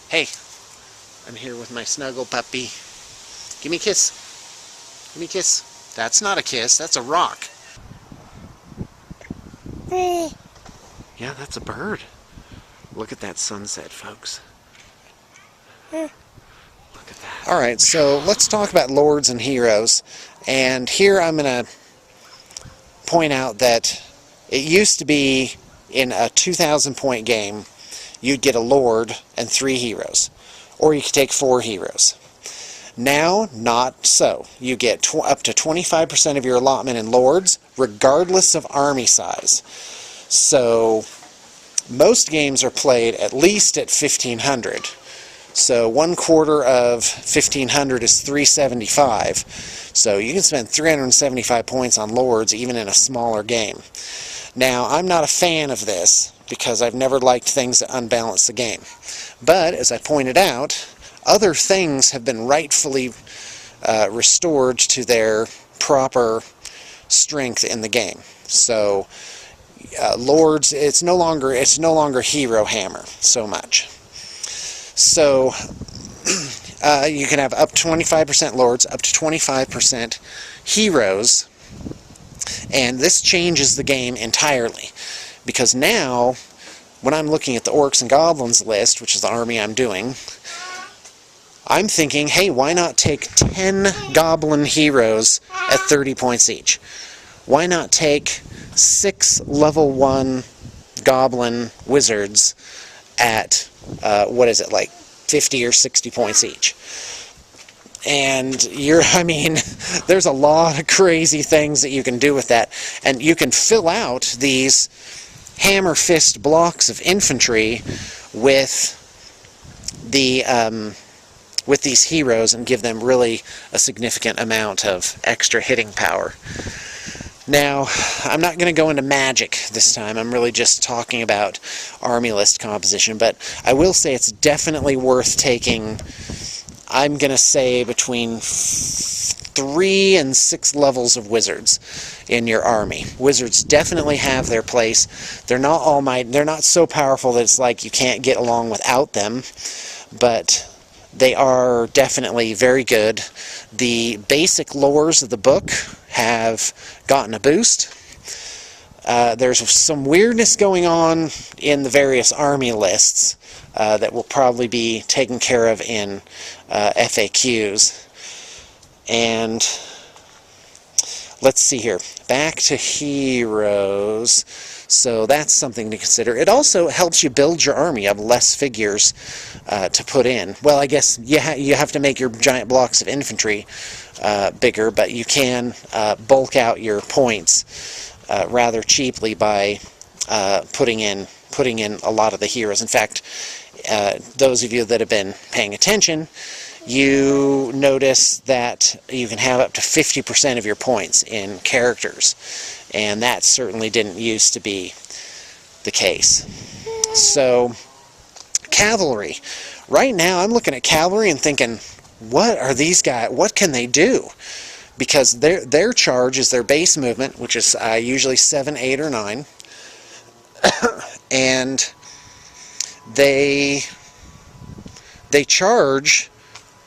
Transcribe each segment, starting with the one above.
Hey, I'm here with my snuggle puppy. Give me a kiss. Give me a kiss. That's not a kiss, that's a rock. Yeah, that's a bird. Look at that sunset, folks. Look at that. Alright, so let's talk about lords and heroes. And here I'm going to point out that it used to be in a 2,000 point game, you'd get a lord and 3 heroes. Or you could take 4 heroes. Now, not so. You get up to 25% of your allotment in lords, regardless of army size. So, most games are played at least at 1,500. So 1/4 of 1,500 is 375. So you can spend 375 points on lords even in a smaller game. Now, I'm not a fan of this because I've never liked things that unbalance the game. But, as I pointed out, other things have been rightfully restored to their proper strength in the game. So, lords, it's no longer hero hammer so much. So, you can have up to 25% lords, up to 25% heroes, and this changes the game entirely. Because now, when I'm looking at the orcs and goblins list, which is the army I'm doing, I'm thinking, hey, why not take 10 goblin heroes at 30 points each? Why not take 6 level 1 goblin wizards at, what is it, like 50 or 60 points each? And there's a lot of crazy things that you can do with that. And you can fill out these hammer fist blocks of infantry with these heroes and give them really a significant amount of extra hitting power. Now, I'm not going to go into magic this time. I'm really just talking about army list composition, but I will say it's definitely worth taking, I'm going to say, between 3 and 6 levels of wizards in your army. Wizards definitely have their place. They're not all they're not so powerful that it's like you can't get along without them, but they are definitely very good. The basic lores of the book have gotten a boost. There's some weirdness going on in the various army lists that will probably be taken care of in FAQs. And let's see here. Back to heroes. So that's something to consider. It also helps you build your army. You have less figures to put in. Well, I guess you have to make your giant blocks of infantry bigger, but you can bulk out your points rather cheaply by putting in a lot of the heroes. In fact, those of you that have been paying attention, you notice that you can have up to 50% of your points in characters, and that certainly didn't used to be the case. So, cavalry. Right now, I'm looking at cavalry and thinking, what are these guys? What can they do? Because their charge is their base movement, which is usually 7, 8, or 9, and they charge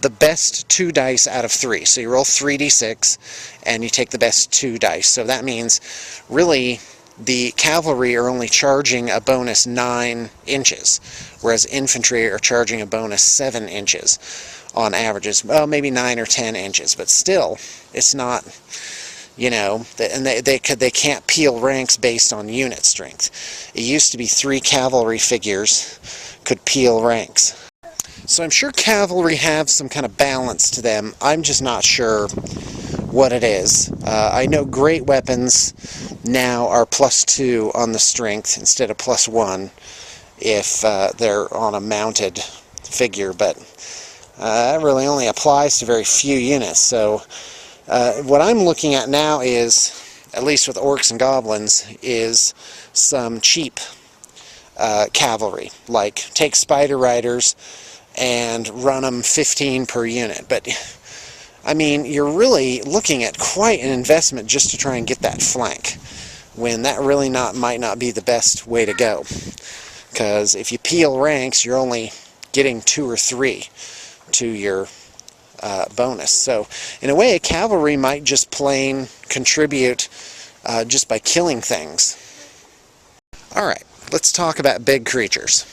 the best 2 dice out of 3. So you roll 3d6, and you take the best 2 dice. So that means, really, the cavalry are only charging a bonus 9 inches, whereas infantry are charging a bonus 7 inches on averages. Well, maybe 9 or 10 inches, but still, it's not, and they can't peel ranks based on unit strength. It used to be 3 cavalry figures could peel ranks. So I'm sure cavalry have some kind of balance to them. I'm just not sure what it is. I know great weapons now are +2 on the strength instead of +1 if they're on a mounted figure, but that really only applies to very few units. So what I'm looking at now is, at least with orcs and goblins, is some cheap cavalry. Like, take spider riders and run them 15 per unit. But, you're really looking at quite an investment just to try and get that flank, when that really might not be the best way to go. Because if you peel ranks, you're only getting 2 or 3 to your bonus. So in a way, a cavalry might just plain contribute just by killing things. Alright, let's talk about big creatures.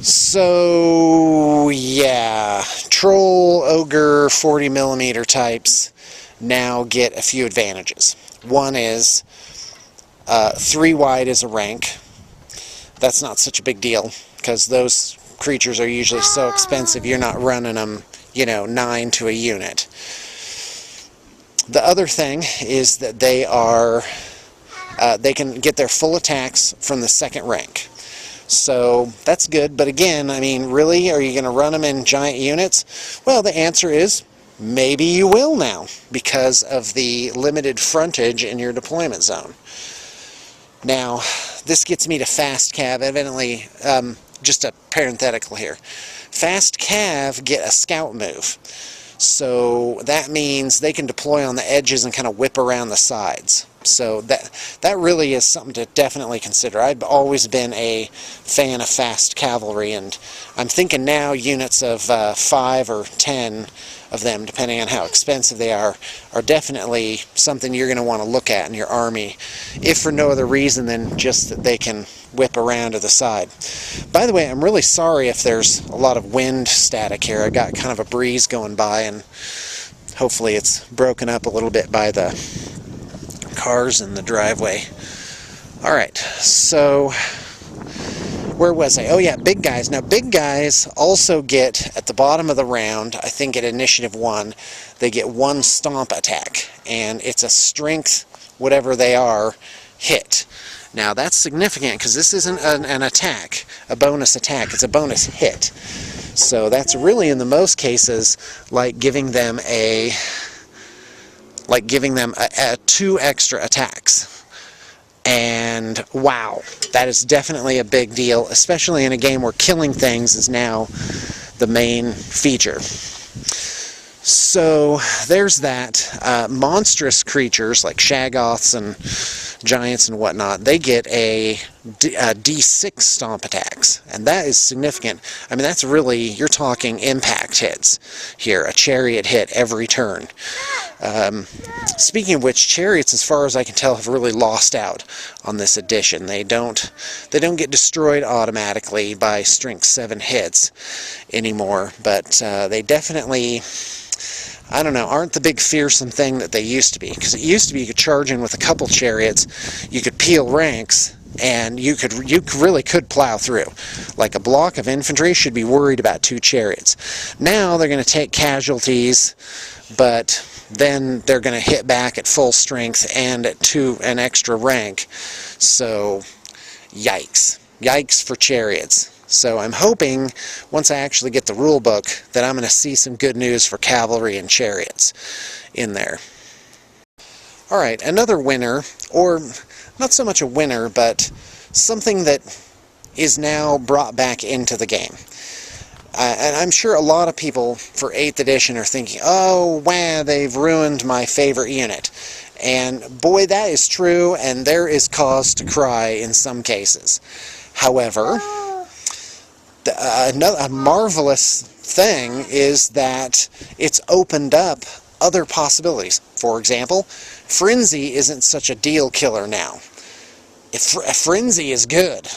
So yeah, troll, ogre, 40mm types now get a few advantages. One is 3 wide is a rank. That's not such a big deal because those creatures are usually so expensive you're not running them, you know, 9 to a unit. The other thing is that they can get their full attacks from the 2nd rank. So that's good, but again, I mean, really, are you going to run them in giant units? Well, the answer is maybe you will now, because of the limited frontage in your deployment zone. Now, this gets me to fast cav. Evidently, just a parenthetical here. Fast cav get a scout move. So that means they can deploy on the edges and kind of whip around the sides. So that really is something to definitely consider. I've always been a fan of fast cavalry, and I'm thinking now units of 5 or 10 of them, depending on how expensive they are definitely something you're going to want to look at in your army, if for no other reason than just that they can whip around to the side. By the way, I'm really sorry if there's a lot of wind static here. I got kind of a breeze going by, and hopefully it's broken up a little bit by the cars in the driveway. Alright, so where was I? Oh yeah, big guys. Now big guys also get, at the bottom of the round, I think at Initiative 1, they get 1 stomp attack, and it's a strength, whatever they are, hit. Now that's significant because this isn't an attack, a bonus attack, it's a bonus hit. So that's really, in the most cases, like giving them 2 extra attacks. And wow, that is definitely a big deal, especially in a game where killing things is now the main feature. So there's that. Monstrous creatures like Shaggoths and giants and whatnot, they get a D6 stomp attacks, and that is significant. I mean, that's really, you're talking impact hits here, a chariot hit every turn. Speaking of which, chariots, as far as I can tell, have really lost out on this edition. They don't get destroyed automatically by strength 7 hits anymore, but they definitely, I don't know, aren't the big fearsome thing that they used to be. Because it used to be you could charge in with a couple chariots, you could peel ranks, and you really could plow through. Like a block of infantry should be worried about 2 chariots. Now they're going to take casualties, but then they're going to hit back at full strength and at an extra rank. So, yikes. Yikes for chariots. So I'm hoping, once I actually get the rule book, that I'm going to see some good news for cavalry and chariots in there. Alright, another winner, or not so much a winner, but something that is now brought back into the game. And I'm sure a lot of people for 8th edition are thinking, oh, wow, they've ruined my favorite unit. And boy, that is true, and there is cause to cry in some cases. However, a marvelous thing is that it's opened up other possibilities. For example, Frenzy isn't such a deal killer now. Frenzy is good.